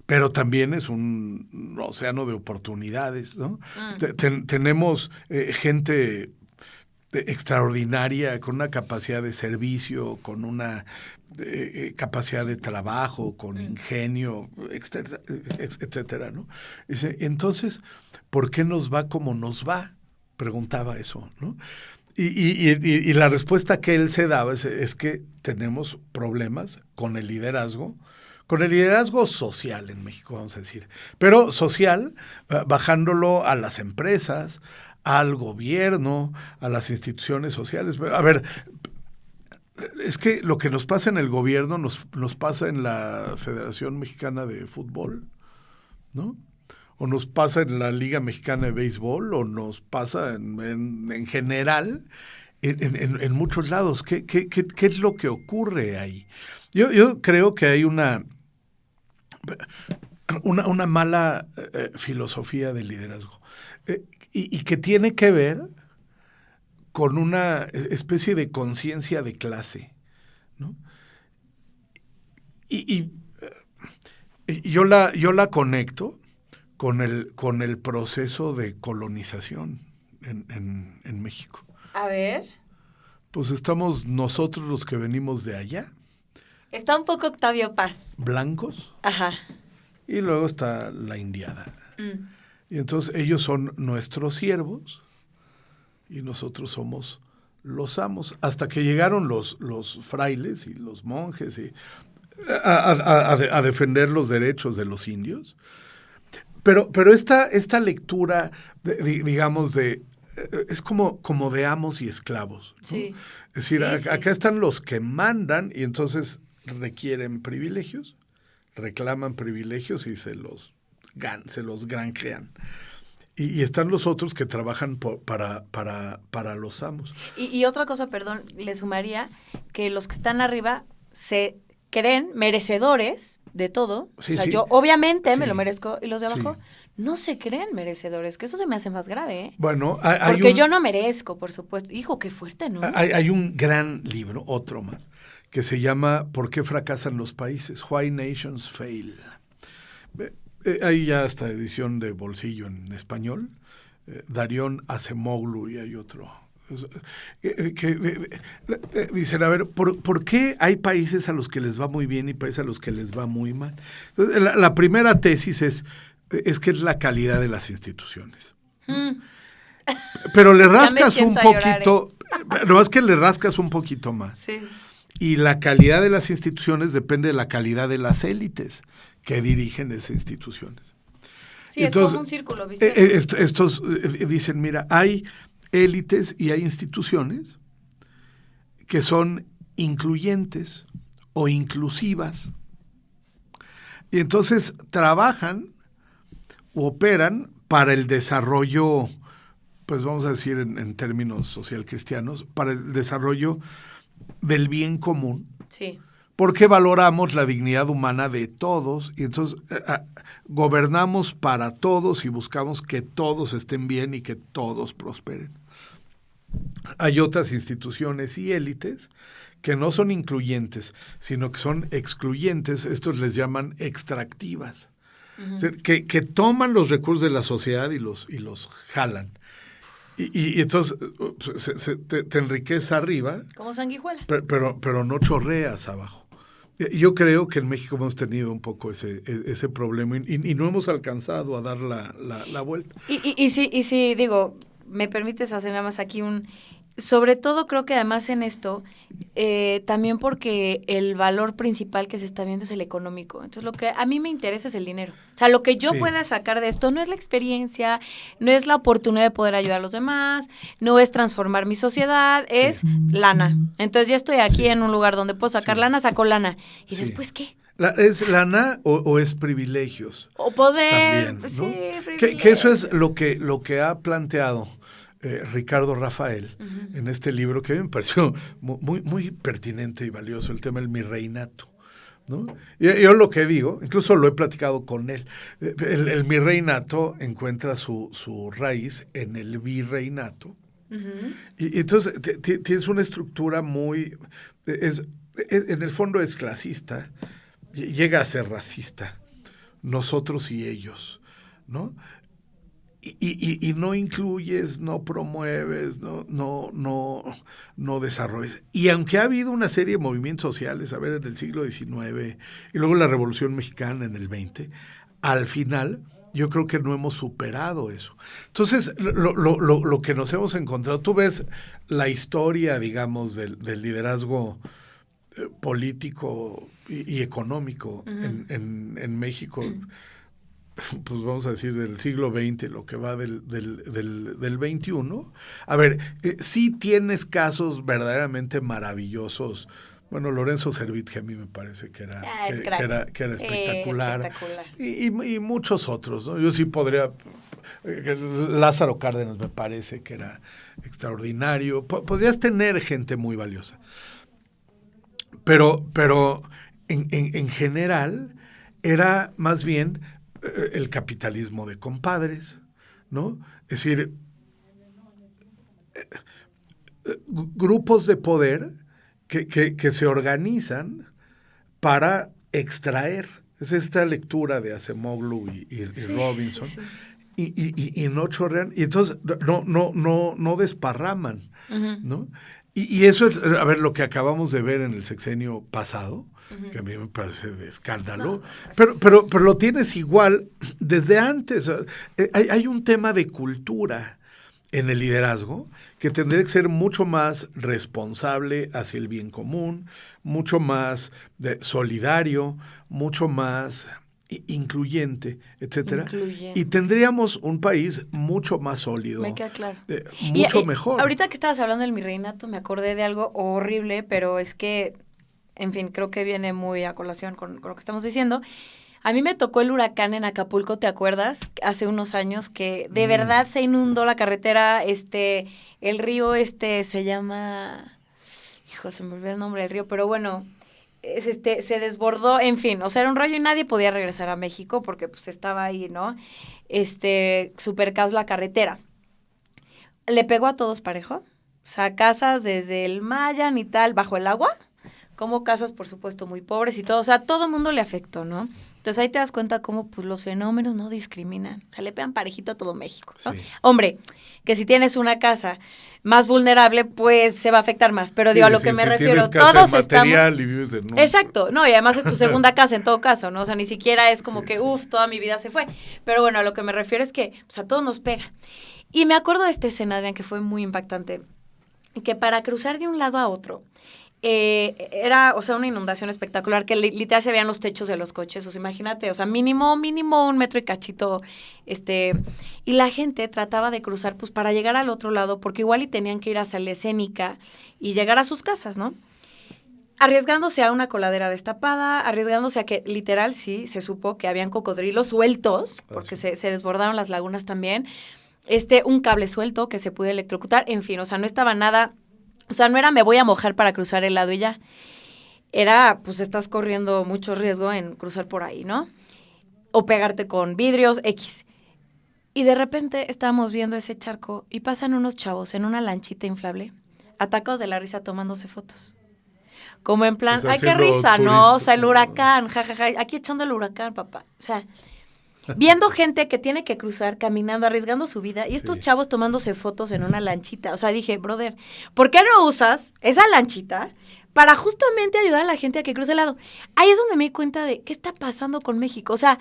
pero también es un océano de oportunidades, ¿no? Tenemos gente extraordinaria, con una capacidad de servicio, con una capacidad de trabajo, con ingenio, etcétera, ¿no? Dice, entonces, ¿por qué nos va como nos va? Preguntaba eso, ¿no? Y la respuesta que él se daba es que tenemos problemas con el liderazgo social en México, vamos a decir, pero social, bajándolo a las empresas, al gobierno, a las instituciones sociales. A ver, es que lo que nos pasa en el gobierno nos pasa en la Federación Mexicana de Fútbol, ¿no? O nos pasa en la Liga Mexicana de Béisbol, o nos pasa en general en muchos lados. ¿Qué es lo que ocurre ahí? Yo creo que hay una mala filosofía de liderazgo y que tiene que ver con una especie de conciencia de clase, ¿no? Y yo la conecto con el proceso de colonización en México. A ver. Pues estamos nosotros los que venimos de allá. Está un poco Octavio Paz. Blancos. Ajá. Y luego está la indiada. Y entonces ellos son nuestros siervos y nosotros somos los amos. Hasta que llegaron los frailes y los monjes a defender los derechos de los indios. Pero esta lectura, digamos, es como de amos y esclavos, ¿no? Sí. Es decir, Sí. acá están los que mandan y entonces requieren privilegios, reclaman privilegios y se los granjean. Y están los otros que trabajan para los amos. Y otra cosa, perdón, le sumaría que los que están arriba se creen merecedores de todo. Sí, o sea, sí. yo obviamente Sí. me lo merezco y los de abajo Sí. no se creen merecedores, que eso se me hace más grave, ¿eh? Bueno, Porque yo no merezco, por supuesto. Hijo, qué fuerte, ¿no? Hay un gran libro, otro más, que se llama ¿Por qué fracasan los países? Why Nations Fail. Hay ya hasta edición de bolsillo en español. Darión Acemoglu y hay otro. Dicen, a ver, ¿por qué hay países a los que les va muy bien y países a los que les va muy mal? Entonces, la primera tesis es que es la calidad de las instituciones. Pero le rascas un poquito, no es que le rascas un poquito más. Sí. Y la calidad de las instituciones depende de la calidad de las élites que dirigen esas instituciones. Sí, entonces, es como un círculo vicioso. Estos dicen, mira, hay élites y hay instituciones que son incluyentes o inclusivas. Y entonces trabajan o operan para el desarrollo, pues vamos a decir en términos social cristianos, para el desarrollo del bien común. Sí. Porque valoramos la dignidad humana de todos y entonces gobernamos para todos y buscamos que todos estén bien y que todos prosperen. Hay otras instituciones y élites que no son incluyentes, sino que son excluyentes. Estos les llaman extractivas. Uh-huh. O sea, que toman los recursos de la sociedad y los jalan. Y entonces te enriquece arriba. Como sanguijuelas. Pero no chorreas abajo. Yo creo que en México hemos tenido un poco ese problema y no hemos alcanzado a dar la vuelta. Y sí, digo, me permites hacer nada más aquí sobre todo creo que además en esto, también porque el valor principal que se está viendo es el económico. Entonces lo que a mí me interesa es el dinero. O sea, lo que yo pueda sacar de esto no es la experiencia, no es la oportunidad de poder ayudar a los demás, no es transformar mi sociedad, es lana. Entonces ya estoy aquí en un lugar donde puedo sacar lana, saco lana. ¿Y después qué? ¿Es lana o es privilegios? O poder, también, ¿no? sí, Que eso es lo que ha planteado Ricardo Rafael en este libro, que a mí me pareció muy, muy pertinente y valioso, el tema del mirreinato, ¿no? Yo lo que digo, incluso lo he platicado con él, el mirreinato encuentra su raíz en el virreinato, y entonces tienes una estructura muy, en el fondo es clasista, llega a ser racista, nosotros y ellos, ¿no? Y no incluyes, no promueves, no desarrolles. Y aunque ha habido una serie de movimientos sociales, a ver, en el siglo XIX y luego la Revolución Mexicana en el XX, al final yo creo que no hemos superado eso. Entonces, lo que nos hemos encontrado, tú ves la historia, digamos, del liderazgo político y económico en México, pues vamos a decir del siglo XX, lo que va del XXI. A ver, sí tienes casos verdaderamente maravillosos. Bueno, Lorenzo Servitje a mí me parece que era espectacular. Y muchos otros, ¿no? Yo sí podría... Lázaro Cárdenas me parece que era extraordinario. Podrías tener gente muy valiosa. Pero en general era más bien el capitalismo de compadres, ¿no? Es decir, grupos de poder que se organizan para extraer. Es esta lectura de Acemoglu y Robinson. Y no chorrean. Y entonces no desparraman, ¿no? Y eso es, a ver, lo que acabamos de ver en el sexenio pasado, que a mí me parece de escándalo, pero lo tienes igual desde antes. Hay un tema de cultura en el liderazgo que tendría que ser mucho más responsable hacia el bien común, mucho más solidario, mucho más incluyente, etcétera. Y tendríamos un país mucho más sólido. Me queda claro. Mucho mejor. Ahorita que estabas hablando del virreinato, me acordé de algo horrible, pero es que, en fin, creo que viene muy a colación con lo que estamos diciendo. A mí me tocó el huracán en Acapulco, ¿te acuerdas? Hace unos años que de verdad se inundó la carretera, el río se llama, hijo, se me olvidó el nombre del río, pero bueno, se desbordó, en fin, o sea, era un rollo y nadie podía regresar a México porque pues estaba ahí, ¿no? Super caos la carretera. Le pegó a todos parejo, o sea, casas desde el Mayan y tal, bajo el agua, como casas, por supuesto, muy pobres y todo, o sea, todo el mundo le afectó, ¿no? Entonces ahí te das cuenta cómo pues los fenómenos no discriminan, o sea, le pegan parejito a todo México, ¿no? Sí. Hombre, que si tienes una casa más vulnerable, pues se va a afectar más, pero digo, a lo que me refiero, todos estamos... Y vives en Exacto, no, y además es tu segunda casa en todo caso, ¿no? O sea, ni siquiera es como que, toda mi vida se fue, pero bueno, a lo que me refiero es que pues, a todos nos pega. Y me acuerdo de esta escena, Adrián, que fue muy impactante, que para cruzar de un lado a otro, era, o sea, una inundación espectacular, que literal se veían los techos de los coches, o sea, imagínate, o sea, mínimo 1 metro y cachito, y la gente trataba de cruzar, pues, para llegar al otro lado, porque igual y tenían que ir hacia la escénica y llegar a sus casas, ¿no? Arriesgándose a una coladera destapada, arriesgándose a que, literal, sí, se supo que habían cocodrilos sueltos, porque se desbordaron las lagunas también, un cable suelto que se pudo electrocutar, en fin, o sea, no estaba nada... O sea, no era me voy a mojar para cruzar el lado y ya. Era, pues estás corriendo mucho riesgo en cruzar por ahí, ¿no? O pegarte con vidrios, X. Y de repente estábamos viendo ese charco y pasan unos chavos en una lanchita inflable, atacados de la risa tomándose fotos. Como en plan, ay, qué risa, ¿no? O sea, el huracán, jajaja, aquí echando el huracán, papá. O sea... Viendo gente que tiene que cruzar, caminando, arriesgando su vida, y estos chavos tomándose fotos en una lanchita. O sea, dije, brother, ¿por qué no usas esa lanchita para justamente ayudar a la gente a que cruce el lado? Ahí es donde me di cuenta de qué está pasando con México. O sea,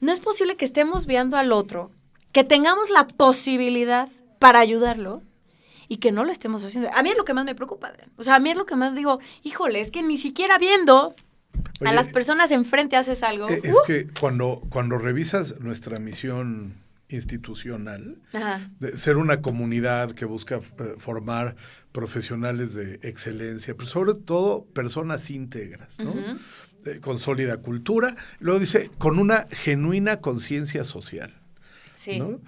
no es posible que estemos viendo al otro, que tengamos la posibilidad para ayudarlo, y que no lo estemos haciendo. A mí es lo que más me preocupa, Adrián. O sea, a mí es lo que más digo, híjole, es que ni siquiera viendo a las personas enfrente haces algo. Es que cuando revisas nuestra misión institucional, de ser una comunidad que busca formar profesionales de excelencia, pero sobre todo personas íntegras, ¿no? Con sólida cultura, luego dice, con una genuina conciencia social, sí, ¿no?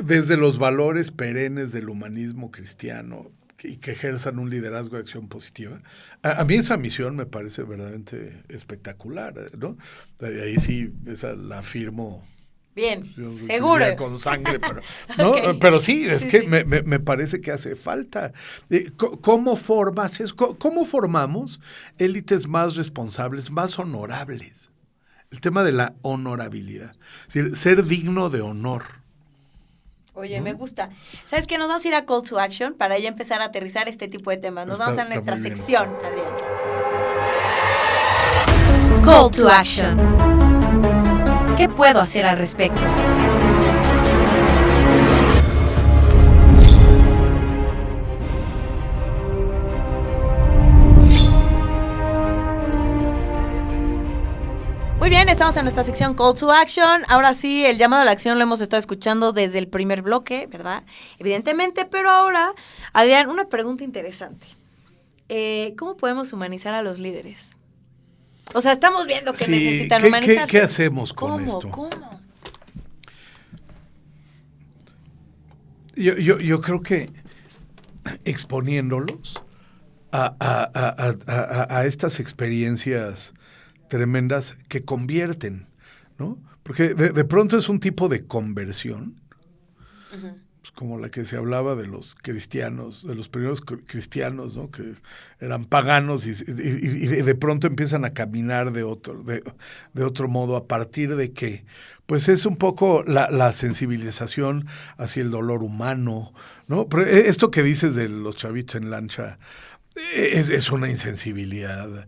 Desde los valores perennes del humanismo cristiano y que ejerzan un liderazgo de acción positiva. A mí esa misión me parece verdaderamente espectacular, ¿no? Ahí sí, esa la afirmo. Bien, seguro. Con sangre, pero, ¿no? Okay. Pero sí, es que sí. Me parece que hace falta. ¿Cómo formas eso? ¿Cómo formamos élites más responsables, más honorables? El tema de la honorabilidad. Es decir, ser digno de honor. Oye, me gusta. ¿Sabes qué? Nos vamos a ir a Call to Action para ya empezar a aterrizar este tipo de temas. Nos vamos a nuestra sección, Adrián. Call to Action. ¿Qué puedo hacer al respecto? Muy bien, estamos en nuestra sección Call to Action. Ahora sí, el llamado a la acción lo hemos estado escuchando desde el primer bloque, ¿verdad? Evidentemente, pero ahora, Adrián, una pregunta interesante. ¿Cómo podemos humanizar a los líderes? O sea, estamos viendo que necesitan humanizarse. ¿Qué hacemos con esto? ¿Cómo? Yo creo que exponiéndolos a estas experiencias tremendas que convierten, ¿no? Porque de pronto es un tipo de conversión, pues como la que se hablaba de los cristianos, de los primeros cristianos, ¿no? Que eran paganos y de pronto empiezan a caminar de otro modo, a partir de que, pues es un poco la sensibilización hacia el dolor humano, ¿no? Pero esto que dices de los chavitos en lancha, es una insensibilidad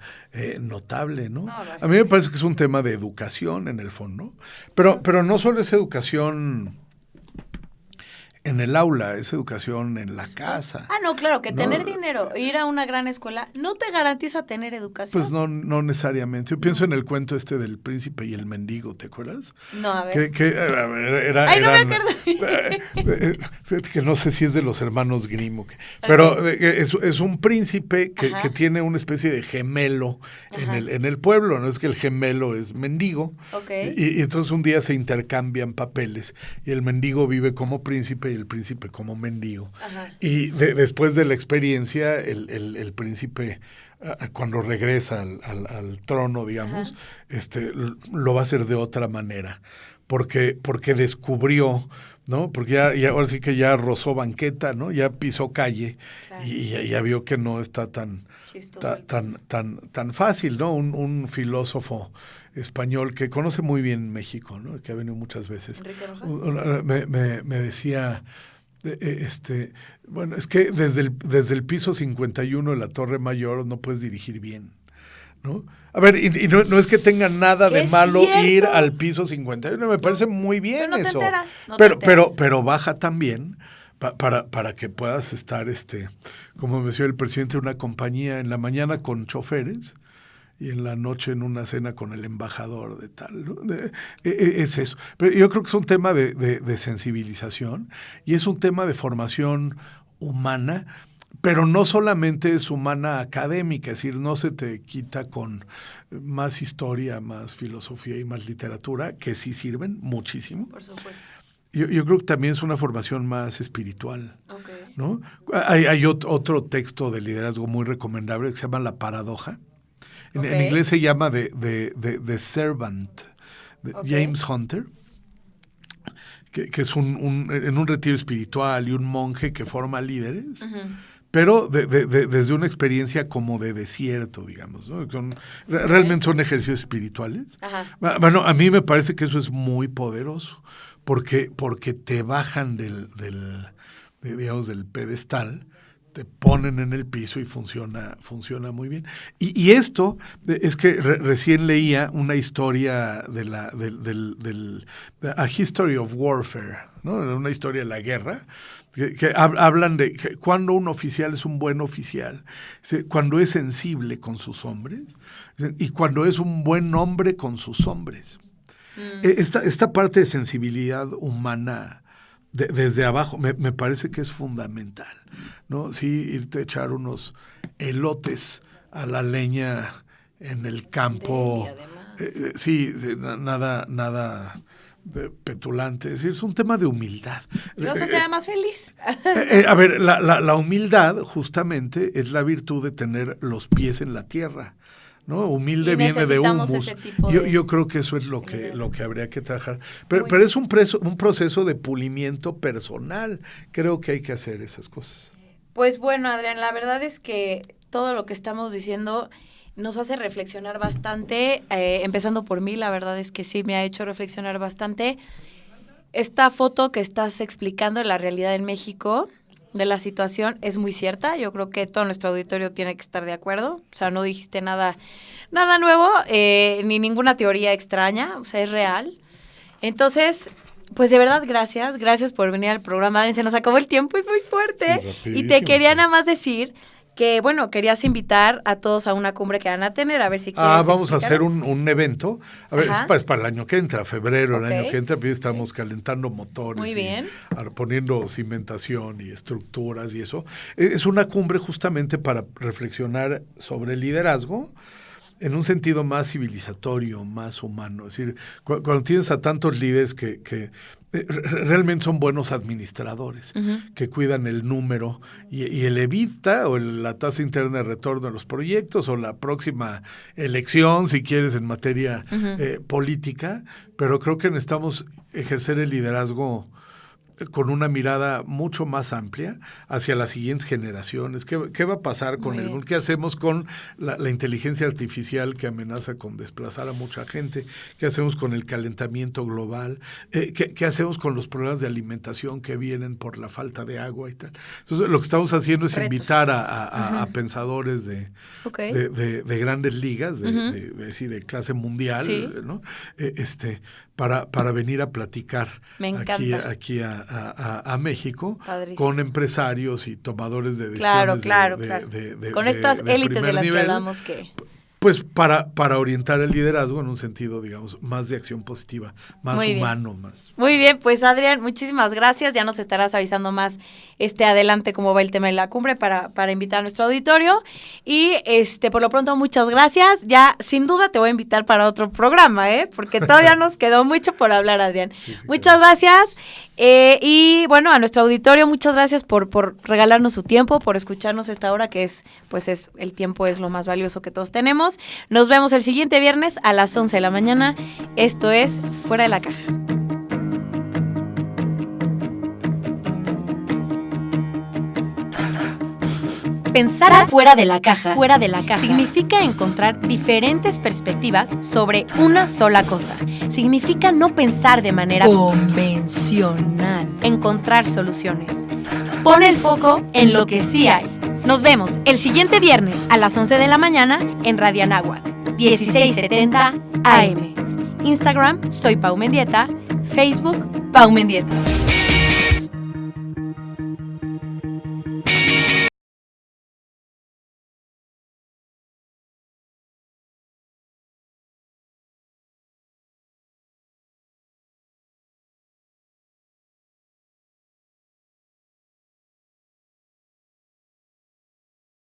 notable, ¿no? A mí me parece que es un tema de educación en el fondo, pero no solo es educación en el aula, es educación en la casa. No, claro, que tener dinero, ir a una gran escuela, no te garantiza tener educación. Pues no necesariamente. Yo pienso en el cuento del príncipe y el mendigo, ¿te acuerdas? No, a ver. No me acuerdo. Fíjate que no sé si es de los hermanos Grimm pero es un príncipe que tiene una especie de gemelo en el pueblo, ¿no? Es que el gemelo es mendigo. Y entonces un día se intercambian papeles y el mendigo vive como príncipe y el príncipe como mendigo. Y después de la experiencia, el príncipe, cuando regresa al trono, digamos, lo va a hacer de otra manera, porque descubrió, ¿no? Porque ya ahora sí que ya rozó banqueta, ¿no? Ya pisó calle, claro. y ya vio que no está tan fácil, ¿no? Un filósofo español que conoce muy bien México, ¿no? Que ha venido muchas veces. Enrique Rojas. Me decía, bueno, es que desde el piso 51 de la Torre Mayor no puedes dirigir bien, ¿no? A ver, y no es que tenga nada de malo ir al piso 51, me parece muy bien pero no eso. Te enteras. Pero baja también para que puedas estar, como me decía el presidente de una compañía, en la mañana con choferes y en la noche en una cena con el embajador de tal, ¿no? Es eso. Pero yo creo que es un tema de sensibilización y es un tema de formación humana, pero no solamente es humana académica, es decir, no se te quita con más historia, más filosofía y más literatura, que sí sirven muchísimo. Por supuesto. Yo creo que también es una formación más espiritual, ¿no? Hay otro texto de liderazgo muy recomendable que se llama La Paradoja. En inglés se llama The Servant, de James Hunter, que es en un retiro espiritual y un monje que forma líderes, pero desde una experiencia como de desierto, digamos, ¿no? Realmente son ejercicios espirituales. Bueno, a mí me parece que eso es muy poderoso, porque te bajan del pedestal, te ponen en el piso y funciona muy bien. Y esto es que recién leía una historia A History of Warfare, ¿no? Una historia de la guerra, que hablan de cuando un oficial es un buen oficial, cuando es sensible con sus hombres y cuando es un buen hombre con sus hombres. Esta parte de sensibilidad humana desde abajo me parece que es fundamental, ¿no? Sí, irte a echar unos elotes a la leña en el campo, nada petulante, es decir, es un tema de humildad. ¿Y vas a ser más feliz? A ver, la humildad justamente es la virtud de tener los pies en la tierra, ¿no? Humilde viene de humus. Yo creo que eso es lo que habría que trabajar. Pero es un proceso de pulimiento personal. Creo que hay que hacer esas cosas. Pues bueno, Adrián, la verdad es que todo lo que estamos diciendo nos hace reflexionar bastante, empezando por mí, la verdad es que sí me ha hecho reflexionar bastante. Esta foto que estás explicando de la realidad en México, de la situación, es muy cierta. Yo creo que todo nuestro auditorio tiene que estar de acuerdo. O sea, no dijiste nada nuevo, ni ninguna teoría extraña, o sea, es real. Entonces, pues de verdad, gracias por venir al programa. Se nos acabó el tiempo, es muy fuerte. Sí, y te quería nada más decir que, bueno, querías invitar a todos a una cumbre que van a tener, a ver si quieres vamos a hacer un evento, a ver, es para el año que entra, febrero, el año que entra, pues estamos calentando motores. Muy bien. Poniendo cimentación y estructuras y eso. Es una cumbre justamente para reflexionar sobre el liderazgo en un sentido más civilizatorio, más humano. Es decir, cuando tienes a tantos líderes que realmente son buenos administradores, que cuidan el número y el EBITDA o la tasa interna de retorno de los proyectos o la próxima elección, si quieres, en materia política, pero creo que necesitamos ejercer el liderazgo con una mirada mucho más amplia hacia las siguientes generaciones. ¿Qué va a pasar con el mundo? ¿Qué hacemos con la inteligencia artificial que amenaza con desplazar a mucha gente? ¿Qué hacemos con el calentamiento global? ¿Qué hacemos con los problemas de alimentación que vienen por la falta de agua y tal? Entonces, lo que estamos haciendo es invitar a pensadores de grandes ligas, de clase mundial, ¿no? Para venir a platicar aquí a México. Padrísimo. Con empresarios y tomadores de decisiones. Claro. Con estas élites de las que hablamos que... Pues para orientar el liderazgo en un sentido, digamos, más de acción positiva, más humano, más. Muy bien, pues Adrián, muchísimas gracias. Ya nos estarás avisando más adelante cómo va el tema de la cumbre para invitar a nuestro auditorio. Y por lo pronto, muchas gracias. Ya sin duda te voy a invitar para otro programa, porque todavía nos quedó mucho por hablar, Adrián. Sí, muchas gracias. Y bueno, a nuestro auditorio, muchas gracias por regalarnos su tiempo, por escucharnos esta hora que el tiempo es lo más valioso que todos tenemos. Nos vemos el siguiente viernes a las 11 de la mañana. Esto es Fuera de la Caja. Pensar fuera de la caja. Fuera de la caja significa encontrar diferentes perspectivas sobre una sola cosa. Significa no pensar de manera convencional. Encontrar soluciones. Pon el foco en lo que sí hay. Nos vemos el siguiente viernes a las 11 de la mañana en Radio Anáhuac, 1670 AM. Instagram, soy Pau Mendieta. Facebook, Pau Mendieta.